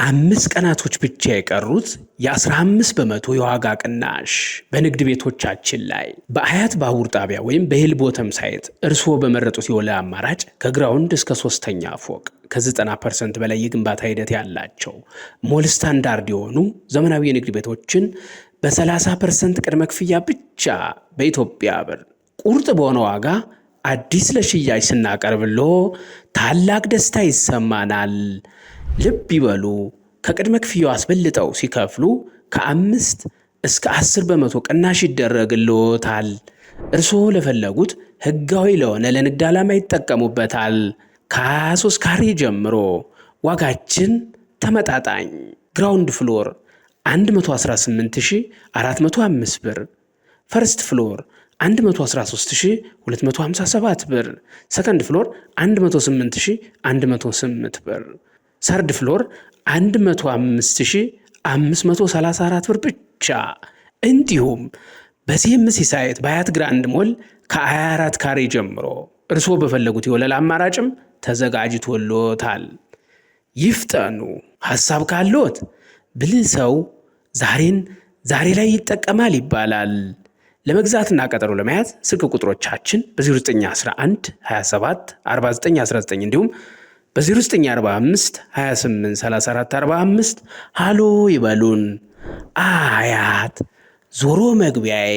5 ቀናቶች ብቻ የቀሩት የ15 በመቶ የዋጋ ቅናሽ በንግድ ቤቶቻችን ላይ በአያት ባቡር ጣቢያ ወይም በሂል ቦተም ሳይት እርስዎ በመረጡት የወለል አማራጭ ከግራውንድ እስከ 3ኛ ፎቅ ከ90% በላይ የግንባታ ሂደት ያላቸው ሞል ስታንዳርድ የሆኑ ዘመናዊ የንግድ ቤቶችን በ30% ቅድመ ክፍያ ብቻ በኢትዮጵያ ብር ቁርጥ በሆነ ዋጋ አዲስ ለሽያጭ ስናቀርብሎ ታላቅ ደስታ ይሰማናል። ልብ ይበሉ፣ ከቅድመ ክፍያው አስበልጠው ሲከፍሉ ከ5 እስከ 10 በመቶ ቅናሽ ይደረግልዎታል። እርስዎ ለፈለጉት ህጋዊ ለሆነ ለንግድ ዓላማ ይጠቀሙበታል። ከ23 ካሬ ጀምሮ ዋጋችን ተመጣጣኝ። ግራውንድ ፍሎር 118405 ብር፣ ፈርስት ፍሎር 113257 ብር፣ ሰከንድ ፍሎር 108108 ብር፣ ሰርድ ፍሎር 105534 ብር ብቻ። እንዲሁም በሲኤምሲ ሳይት በአያት ግራንድ ሞል ከ24 ካሬ ጀምሮ እርስዎ በፈለጉት የወለል አማራጭም ተዘጋጅቶልዎታል። ይፍጠኑ። ሐሳብ ካለዎት ብልህ ሰው ዛሬ ላይ ይጠቀማል ይባላል። ለመግዛትና ቀጠሮ ለመያዝ ስልክ ቁጥሮቻችን በ0911 27 49 19 እንዲሁም በ0945 28 34 45 ሃሎ ይበሉን። አያት ዞሮ መግቢያዬ